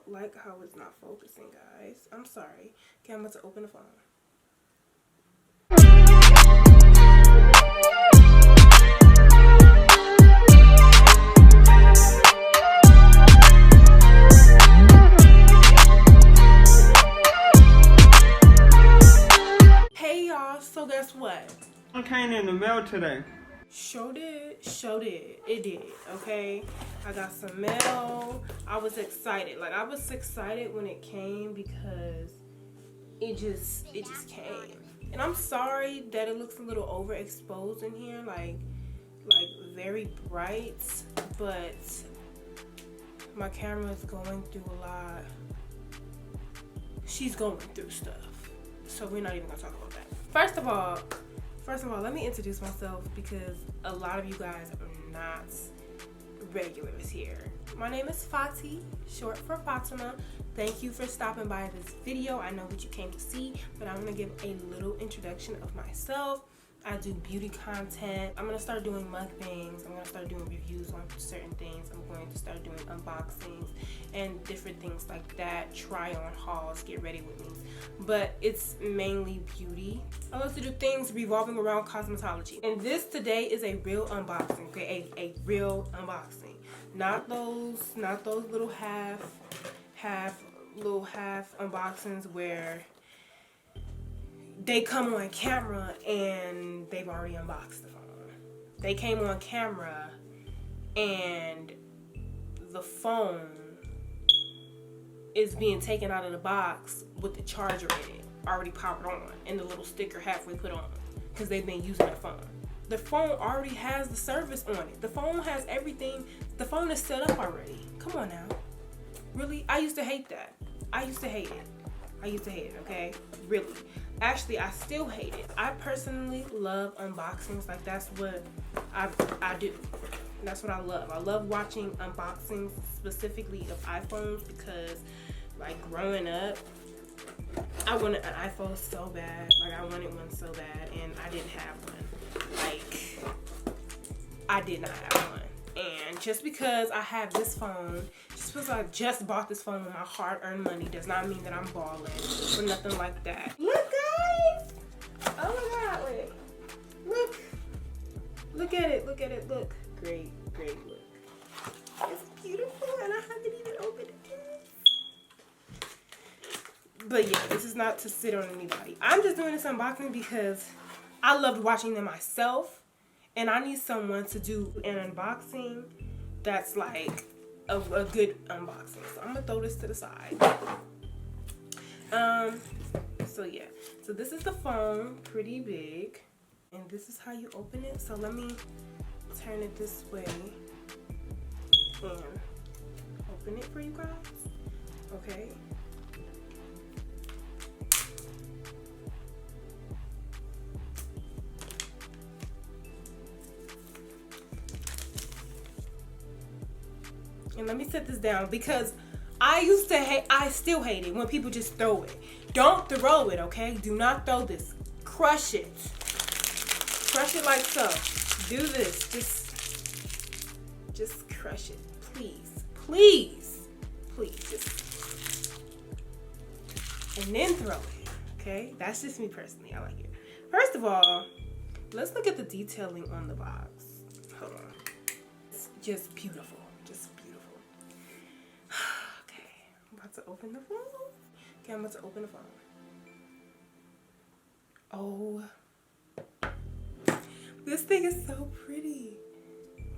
like how it's not focusing, guys. I'm sorry. Okay, I'm about to open the phone. Hey y'all, so guess what? I came in the mail today. Sure did. It did, okay? I got some mail. I was excited. Like, I was excited when it came because it just came. And I'm sorry that it looks a little overexposed in here, like very bright, but my camera is going through a lot. She's going through stuff. So we're not even gonna talk about that. First of all, let me introduce myself because a lot of you guys are not regulars here. My name is Fatti, short for Fatima. Thank you for stopping by this video. I know what you came to see, but I'm gonna give a little introduction of myself. I do beauty content. I'm gonna start doing mukbangs. I'm gonna start doing reviews on certain things. I'm going to start doing unboxings and different things like that. Try on hauls, get ready with me. But it's mainly beauty. I love to do things revolving around cosmetology. And this today is a real unboxing, okay? A real unboxing. Not those little half unboxings where they come on camera and they've already unboxed the phone. They came on camera and the phone is being taken out of the box with the charger in it, already powered on, and the little sticker halfway put on because they've been using the phone. The phone already has the service on it. The phone has everything. The phone is set up already. Come on now. Really? I used to hate that. I used to hate it, okay? Really. Actually, I still hate it. I personally love unboxings. Like, that's what I do. That's what I love. I love watching unboxings, specifically of iPhones, because, like, growing up, I wanted an iPhone so bad. Like, I wanted one so bad, and I didn't have one. Like, I did not have one. And just because I have this phone, just because I just bought this phone with my hard-earned money, does not mean that I'm balling or nothing like that. Look, guys! Oh my God! Wait, look at it! Look! Great look. It's beautiful, and I haven't even opened it yet. But yeah, this is not to sit on anybody. I'm just doing this unboxing because I loved watching them myself. And I need someone to do an unboxing that's like a good unboxing. So I'm gonna throw this to the side. So yeah. So this is the phone, pretty big. And this is how you open it. So let me turn it this way and open it for you guys. Okay. And let me set this down because I still hate it when people just throw it. Don't throw it, okay? Do not throw this. Crush it. Crush it like so. Do this. Just crush it. Please. Just. And then throw it, okay? That's just me personally. I like it. First of all, let's look at the detailing on the box. Hold on. It's just beautiful. To open the phone. Okay, I'm about to open the phone. Oh, this thing is so pretty.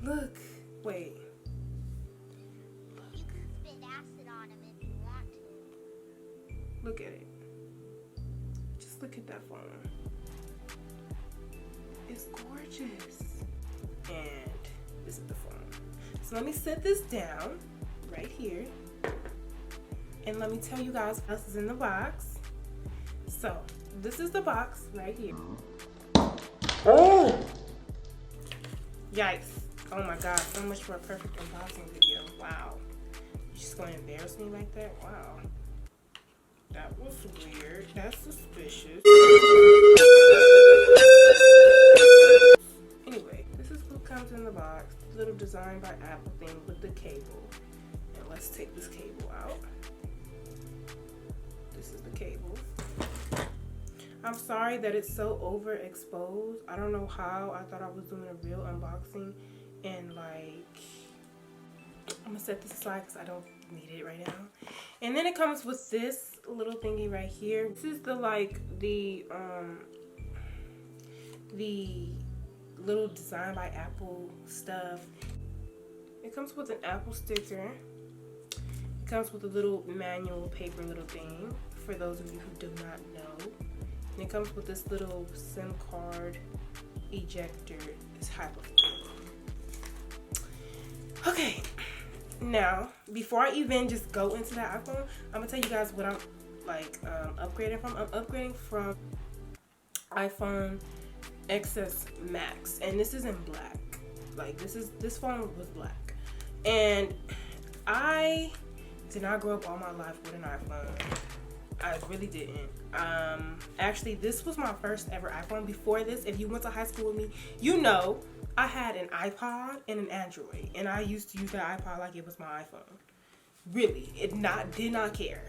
Look, wait. You can spit acid on him if you want to. Look at it. Just look at that phone. It's gorgeous. And this is the phone. So let me set this down right here. And let me tell you guys what else is in the box. So, this is the box right here. Oh! Yikes. Oh my God, so much for a perfect unboxing video. Wow. You're just going to embarrass me like that? Wow. That was weird. That's suspicious. Anyway, this is what comes in the box. Little design by Apple thing with the cable. And let's take this cable out. This is the cable. I'm sorry that it's so overexposed. I don't know how. I thought I was doing a real unboxing, and like, I'm gonna set this aside because I don't need it right now. And then it comes with this little thingy right here. This is the little Design by Apple stuff. It comes with an Apple sticker. It comes with a little manual paper little thing for those of you who do not know. And it comes with this little SIM card ejector type of thing. Okay, now before I even just go into that iPhone, I'm gonna tell you guys what I'm like upgrading from. I'm upgrading from iPhone XS Max, and this is in black. Like this phone was black, and I did not grow up all my life with an iPhone. I really didn't. Actually, this was my first ever iPhone. Before this, if you went to high school with me, you know I had an iPod and an Android, and I used to use that iPod like it was my iPhone. Really, did not care.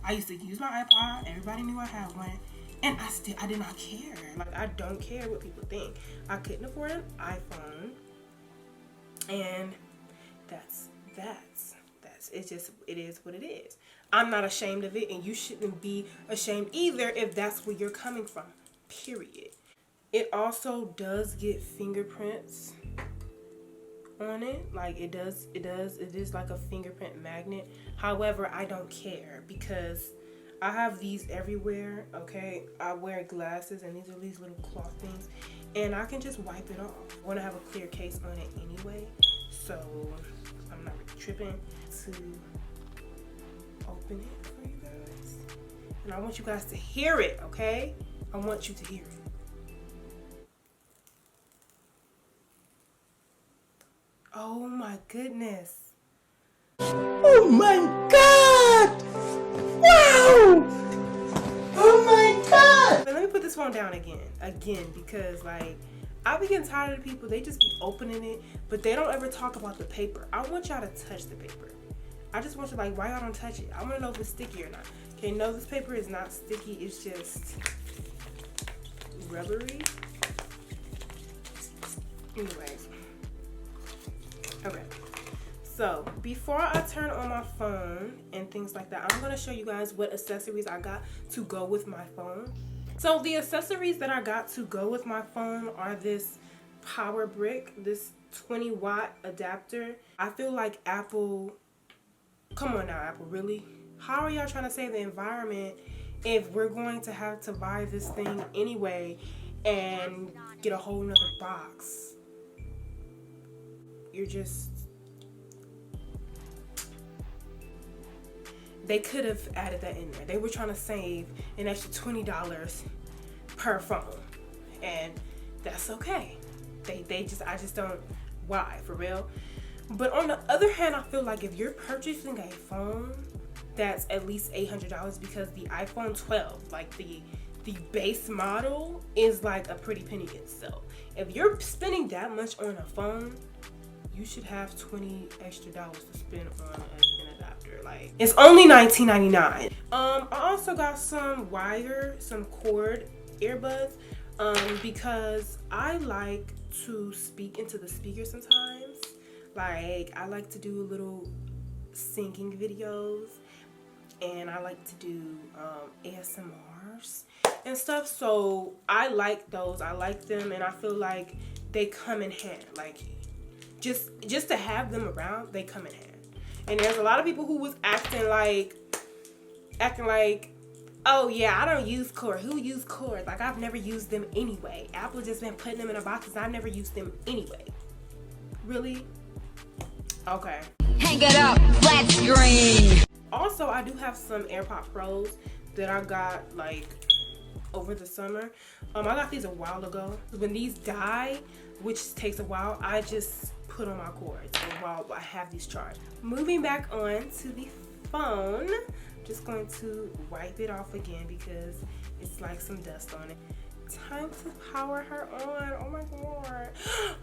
I used to use my iPod. Everybody knew I had one, and I did not care. Like, I don't care what people think. I couldn't afford an iPhone, and that's it. It is what it is. I'm not ashamed of it, and you shouldn't be ashamed either if that's where you're coming from. Period. It also does get fingerprints on it. Like it is like a fingerprint magnet. However, I don't care because I have these everywhere, okay? I wear glasses, and these are these little cloth things, and I can just wipe it off. I want to have a clear case on it anyway, so I'm not really tripping to open it for you guys. And I want you guys to hear it, okay? I want you to hear it. Oh my goodness. Oh my God! Wow! Oh my God! Let me put this phone down again, because like, I be getting tired of people, they just be opening it, but they don't ever talk about the paper. I want y'all to touch the paper. I just want you, like, why y'all don't touch it? I want to know if it's sticky or not. Okay, no, this paper is not sticky, it's just rubbery. Anyways. Okay. So, before I turn on my phone and things like that, I'm going to show you guys what accessories I got to go with my phone. So, the accessories that I got to go with my phone are this power brick, this 20-watt adapter. I feel like Apple, come on now, Apple, really? How are y'all trying to save the environment if we're going to have to buy this thing anyway and get a whole nother box? You're just... They could have added that in there. They were trying to save an extra $20 per phone, and that's okay. I just don't, why, for real? But on the other hand, I feel like if you're purchasing a phone that's at least $800, because the iPhone 12, like the base model, is like a pretty penny itself. If you're spending that much on a phone, you should have $20 extra to spend on an adapter. Like, it's only $19.99. I also got some cord earbuds, because I like to speak into the speaker sometimes. Like, I like to do little singing videos, and I like to do ASMRs and stuff. So I like those. I like them, and I feel like they come in hand. Like, just to have them around, they come in hand. And there's a lot of people who was acting like, oh yeah, I don't use cords. Who use cords? Like, I've never used them anyway. Apple just been putting them in a boxes. I've never used them anyway. Really? Okay. Hang it up, flat screen. Also, I do have some AirPod Pros that I got like over the summer. I got these a while ago. When these die, which takes a while, I just put on my cords while I have these charged. Moving back on to the phone, I'm just going to wipe it off again because it's like some dust on it. time to power her on. Oh my god.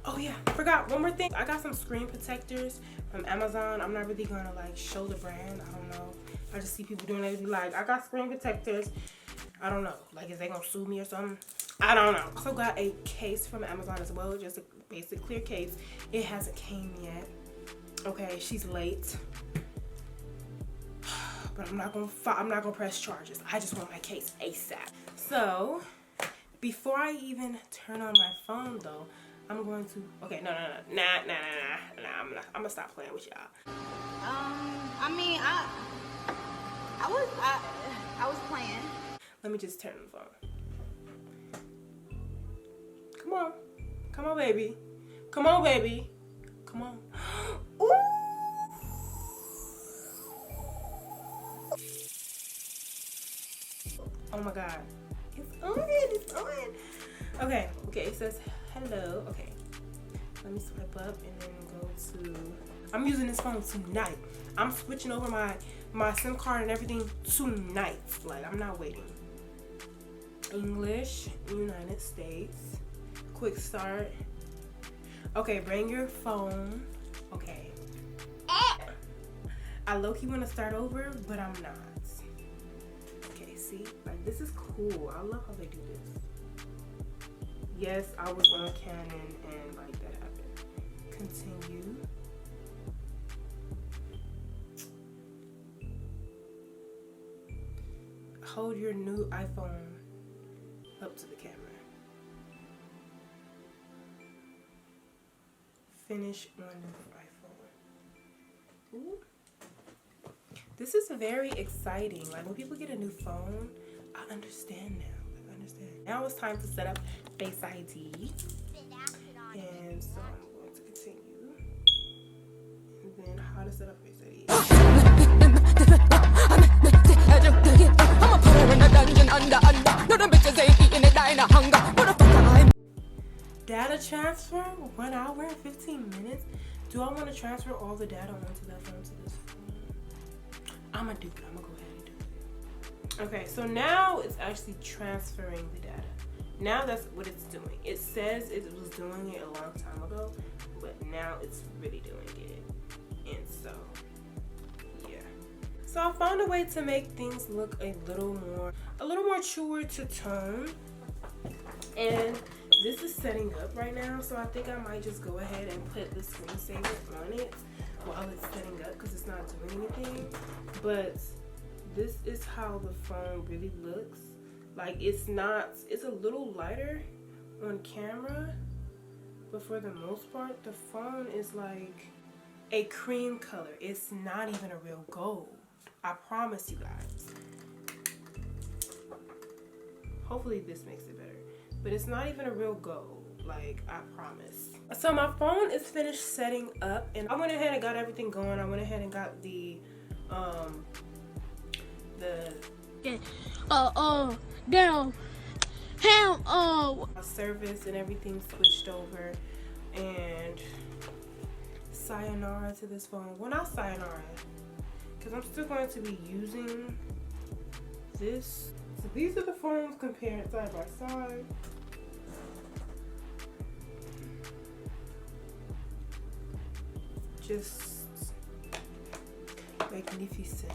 Oh yeah, forgot one more thing. I got some screen protectors from Amazon. I'm not really gonna like show the brand. I don't know. I just see people doing it. Like, I got screen protectors. I don't know. Like, is they gonna sue me or something? I don't know. Also got a case from Amazon as well. Just a basic clear case. It hasn't came yet. Okay, she's late. But I'm not gonna press charges. I just want my case ASAP. So, before I even turn on my phone though, I'm going to, okay, nah, I'm gonna stop playing with y'all. I mean, I was playing. Let me just turn the phone. Come on, baby. Come on, baby. Come on. Ooh. Oh my god. It's on. Okay, it says hello. Okay. Let me swipe up and then go to, I'm using this phone tonight. I'm switching over my SIM card and everything tonight. Like, I'm not waiting. English, United States. Quick start. Okay, bring your phone. Okay. I low-key want to start over, but I'm not. Okay, see? Like, this is cool. I love how they do this. Yes, I was on Canon and like that happened. Continue. Hold your new iPhone up to the camera. Finish on new iPhone. Ooh. This is very exciting. Like, when people get a new phone, I understand now. Now it's time to set up Face ID. And so I'm going to continue. And then how to set up Face ID. Data transfer, 1 hour and 15 minutes. Do I want to transfer all the data onto that phone to this phone? I'm gonna do it. I'm gonna go ahead and do it. Okay, so now it's actually transferring the data. Now that's what it's doing. It says it was doing it a long time ago, but now it's really doing it. And so, yeah. So I found a way to make things look a little more truer to tone. And this is setting up right now, so I think I might just go ahead and put the screensaver on it while it's setting up because it's not doing anything. But this is how the phone really looks. Like, it's a little lighter on camera, but for the most part, the phone is like a cream color. It's not even a real gold. I promise you guys. Hopefully this makes it better. But it's not even a real gold, like, I promise. So my phone is finished setting up, and I went ahead and got everything going. I went ahead and got the service and everything switched over, and sayonara to this phone. Well, not sayonara, because I'm still going to be using this. So these are the phones compared side by side. Just magnificent.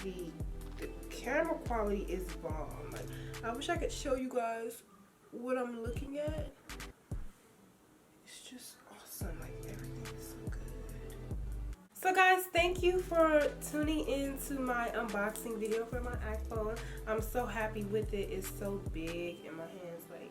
And the camera quality is bomb. Like, I wish I could show you guys what I'm looking at. It's just awesome. Like, everything is so good. So guys, thank you for tuning in to my unboxing video for my iPhone. I'm so happy with it. It's so big in my hands. Like,